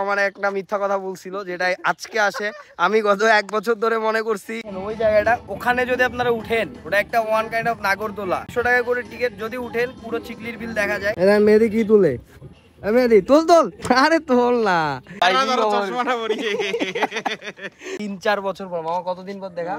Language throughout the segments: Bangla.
আমার একটা মিথ্যা কথা বলছিল, যেটা আজকে আসে। আমি গত 1 বছর ধরে মনে করছি ওই জায়গাটা, ওখানে যদি আপনারা উঠেন, ওটা একটা ওয়ান কাইন্ড অফ নাগরদোলা, 100 টাকা করে টিকিট, যদি উঠেন পুরো চিকলির বিল দেখা যায়। মেহেদি কি তুলে, মেহেদি তোল তোল, আরে তোল না। 3-4 বছর পর, মামা কতদিন পর দেখা?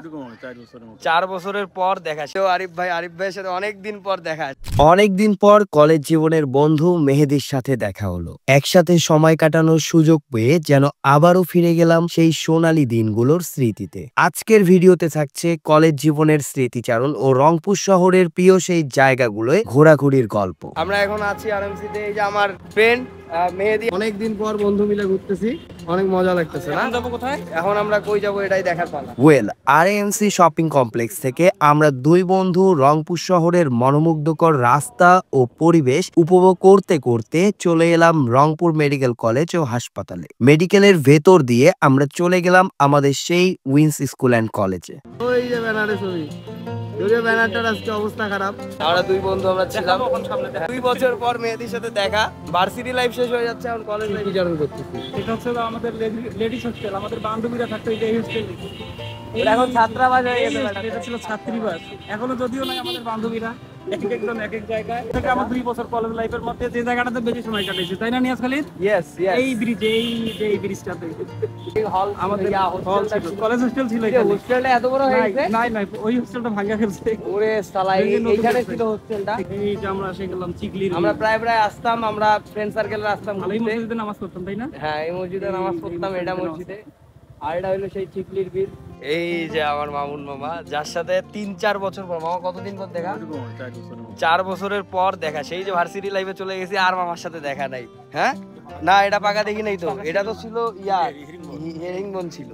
4 বছরের পর দেখা। আরিফ ভাইয়ের সাথে অনেকদিন পর দেখা। অনেকদিন পর কলেজ জীবনের বন্ধু মেহেদির সাথে দেখা হলো। একসাথে সময় কাটানোর সুযোগ পেয়ে যেন আবারও ফিরে গেলাম সেই সোনালী দিনগুলোর স্মৃতিতে। আজকের ভিডিওতে থাকছে কলেজ জীবনের স্মৃতিচারণ ও রংপুর শহরের প্রিয় সেই জায়গাগুলোয় ঘোরাঘুরির গল্প। আমরা এখন আছি আরএমসিতে। এই যে আমার ফ্রেন্ড মেহেদি, অনেকদিন পর বন্ধু মিলে ঘুরতেছি, অনেক মজা লাগতেছে না? এখন আমরা কই যাবো এটাই দেখার পালা। ওয়েল, আরএমসি শপিং কমপ্লেক্স থেকে আমরা দুই বন্ধু রংপুর শহরের মনোমুগ্ধকর রাস্তা ও পরিবেশ উপভোগ করতে করতে চলে এলাম রংপুর মেডিকেল কলেজ ও হাসপাতালে। মেডিকেলের ভেতর দিয়ে আমরা চলে গেলাম আমাদের সেই উইন্স স্কুল অ্যান্ড কলেজে। ওই যে ব্যানারে ছবি, যদিও ব্যানারটার আজকে অবস্থা খারাপ। আমরা দুই বন্ধু আমরা ছিলাম, 2 বছর পর মেহেদির সাথে দেখা। ভার্সিটি লাইফ শেষ হয়ে যাচ্ছে, এখন কলেজ লাইফ জয়েন করতেছি। এটা হচ্ছে আমাদের লেডিস হোস্টেল, আমাদের বান্ধবীরা থাকতো এই হোস্টেল। এখন ছাত্রাবাস হয়ে গেছে, এটা ছিল ছাত্রীবাস। এখনো যদিও নাই, আমাদের বান্ধবীরা একজন এক এক জায়গায় থেকে। আমার 2 বছর কলেজ লাইফের মধ্যে যে জায়গাটাতে বেশি সময় কাটিয়েছি, তাই না নিয়াজ খালিদ? ইয়েস ইয়েস, এই ব্রিজে, এই ব্রিজটাতে হল আমাদের হল ছিল, কলেজ হোস্টেল ছিল। এই হোস্টেলটা এত বড় হয়ে গেছে? নাই নাই, ওই হোস্টেলটা ভাঙা ফেলছে। ওরে সালা, এইখানে ছিল হোস্টেলটা। এই যে আমরা এসে গেলাম চিকলির। আমরা প্রায় আসতাম, আমরা ফ্রেন্ড সার্কেলে আসতাম। এই মসজিদে নামাজ পড়তাম, তাই না? হ্যাঁ, এই মসজিদে নামাজ পড়তাম, এটা মসজিদে। আর এটা হলো সেই চিকলির বিল। এই যে আমার মামুন মামা, যার সাথে 3-4 বছর পর, মামা কতদিন পর দেখা? 4 বছরের পর দেখা। সেই যে ভার্সিটি লাইফে চলে গেছি, আর মামার সাথে দেখা নাই। হ্যাঁ না, এটা পাকা দেখি নাই তো, এটা তো ছিল হেরিংবন ছিল।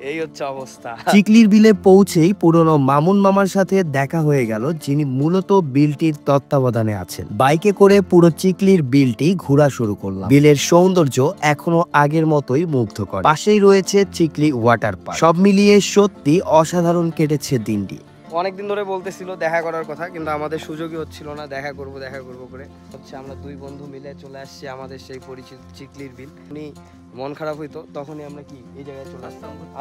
এই হচ্ছে অবস্থা। চিকলির বিলে পৌঁছেই পুরনো মামুন মামার সাথে দেখা হয়ে গেল, যিনি মূলত বিলটির তত্ত্বাবধানে আছেন। বাইকে করে পুরো চিকলির বিলটি ঘোরা শুরু করলাম। বিলের সৌন্দর্য এখনো আগের মতোই মুগ্ধকর। পাশেই রয়েছে চিকলি ওয়াটার পার্ক। সব মিলিয়ে সত্যি অসাধারণ কেটেছে দিনটি। অনেকদিন ধরে বলতেছিল দেখা করার কথা, কিন্তু আমাদের সুযোগই হচ্ছিল না। দেখা করব করে হচ্ছে আমরা দুই বন্ধু মিলে চলে আসছি আমাদের সেই পরিচিত চিকলির বিল। উনি মন খারাপ হইতো, তখনই আমরা কি এই জায়গায় চলে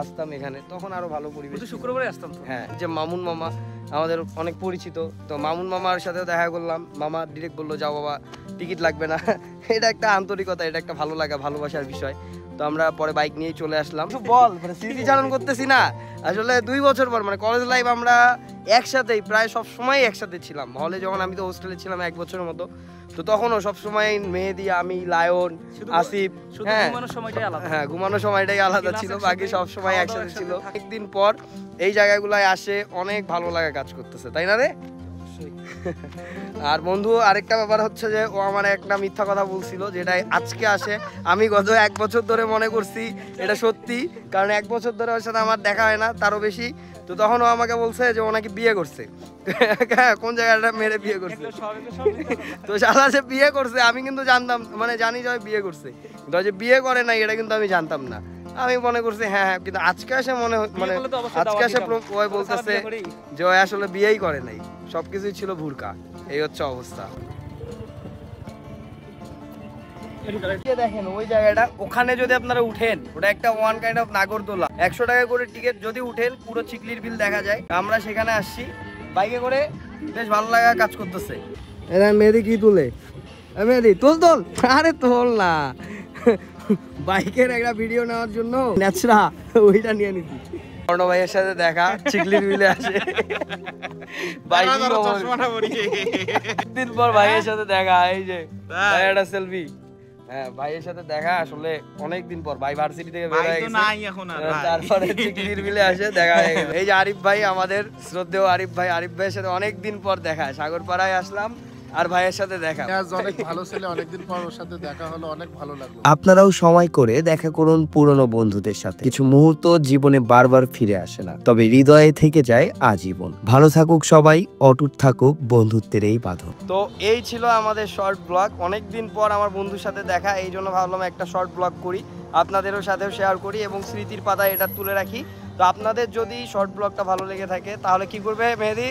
আসতাম এখানে, তখন আরো ভালো পরিবেশ। শুক্রবারে আসতাম। হ্যাঁ, যে মামুন মামা আমাদের অনেক পরিচিত, তো মামুন মামার সাথেও দেখা করলাম। মামা ডিরেক্ট বললো, যাও বাবা, টিকিট লাগবে না। এটা একটা আন্তরিকতা, এটা একটা ভালো লাগা, ভালোবাসার বিষয়। তো আমরা পরে বাইক নিয়েই চলে আসলাম। বল, স্মৃতিচারণ করতেছি না আসলে 2 বছর পর, মানে কলেজ লাইফ আমরা একসাথেই প্রায় সব সময় একসাথে ছিলাম। হলে যখন, আমি তো হোস্টেলে ছিলাম 1 বছরের মতো, তো তখনও সব সময় মেহেদি, আমি, লায়ন, আসিফ। হ্যাঁ, ঘুমানোর সময়টাই আলাদা ছিল, বাকি সব সময় একসাথে ছিল। একদিন পর এই জায়গাগুলোয় আসে অনেক ভালো লাগা কাজ করতেছে, তাই না রে? আর বন্ধু, আরেকটা ব্যাপার হচ্ছে যে ও আমার একটা মিথ্যা কথা বলছিল, যেটা আজকে আসে। আমি গত 1 বছর ধরে মনে করছি এটা সত্যি, কারণ 1 বছর ধরে ওর সাথে আমার দেখা হয় না, তারও বেশি। তো তখন ও আমাকে বলছে যে ও নাকি বিয়ে করছে। কোন জায়গাটা মেরে বিয়ে করছে, তো সারা যে বিয়ে করছে আমি কিন্তু জানতাম, মানে জানি যে বিয়ে করছে, কিন্তু যে বিয়ে করে নাই এটা কিন্তু আমি জানতাম না। আমি মনে করছি হ্যাঁ, কিন্তু আজকে আসে আজকে আসে ওই বলতেছে যে ও আসলে বিয়েই করে নাই, সবকিছুই ছিল ভুরকা। এই হচ্ছে অবস্থা। দেখেন ওই জায়গাটা, ওখানে যদি আপনারা উঠেন, ওটা একটা ওয়ান কাইন্ড অফ নাগরদোলা, 100 টাকা করে টিকিট, যদি উঠেন পুরো চিকলির বিল দেখা যায়। আমরা সেখানে আসছি বাইকে করে, বেশ ভালো লাগা কাজ করতেছে। মেহেদি কি তুলে, মেহেদি তোল তোল, আরে তোল না। বাইকের একটা ভিডিও নেওয়ার জন্য ন্যাচরা ওইটা নিয়ে নিচ্ছি। অর্ণ ভাইয়ের সাথে দেখা চিকলির বিলে আসে, দিন পর ভাইয়ের সাথে দেখা। এই যে একটা সেলফি। হ্যাঁ, ভাইয়ের সাথে দেখা আসলে অনেকদিন পর। ভাই ভার্সিটি থেকে বের হয়ে গেছে, তারপরে চিকলির বিলে আসে দেখা হয়ে গেল। এই যে আরিফ ভাই, আমাদের শ্রদ্ধেয় আরিফ ভাইয়ের সাথে অনেকদিন পর দেখা। সাগরপাড়ায় আসলাম আর ভাইয়ের সাথে দেখা। অনেক ভালো ছেলে, অনেকদিন পর ওর সাথে দেখা হলো, অনেক ভালো লাগলো। আপনারাও সময় করে দেখা করুন পুরনো বন্ধুদের সাথে। কিছু মুহূর্ত জীবনে বারবার ফিরে আসে না, তবে হৃদয়ে থেকে যায় আজীবন। ভালো থাকুক সবাই, অটুট থাকুক বন্ধুত্বের এই বাঁধন। তো এই ছিল আমাদের শর্ট ব্লগ। অনেকদিন পর আমার বন্ধুর সাথে দেখা, এই জন্য ভাবলাম একটা শর্ট ব্লগ করি, আপনাদেরও সাথেও শেয়ার করি এবং স্মৃতির পাতায় এটা তুলে রাখি। তো আপনাদের যদি শর্ট ব্লগটা ভালো লেগে থাকে তাহলে কি করবে মেহেদি?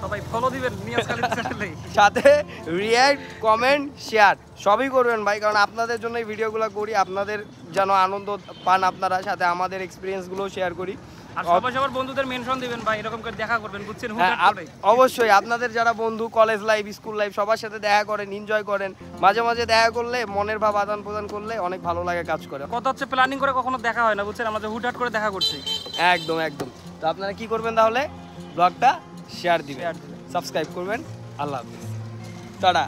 সবাই ফলো দিবেন নিয়াজ খালিদ চ্যানেলে, সাথে রিয়্যাক্ট, কমেন্ট, শেয়ার সবই করবেন ভাই, কারণ আপনাদের জন্য এই ভিডিওগুলো করি, আপনাদের যেন আনন্দ পান আপনারা, সাথে আমাদের এক্সপিরিয়েন্সগুলো শেয়ার করি। আর সবার বন্ধুদের মেনশন দিবেন ভাই, এরকম করে দেখা করবেন, বুঝছেন? হ্যাঁ, অবশ্যই আপনাদের যারা বন্ধু, কলেজ লাইফ, স্কুল লাইফ, সবার সাথে দেখা করেন, এনজয় করেন, মাঝে মাঝে দেখা করলে মনের ভাব আদান প্রদান করলে অনেক ভালো লাগে কাজ করে। কথা হচ্ছে প্ল্যানিং করে কখনো দেখা হয় না, বুঝছেন? আমাদের হুটহাট করে দেখা করছি। একদম একদম। তো আপনারা কি করবেন তাহলে? ব্লগটা শেয়ার দিবেন, সাবস্ক্রাইব করবেন। আল্লাহ হাফিজ, টাটা।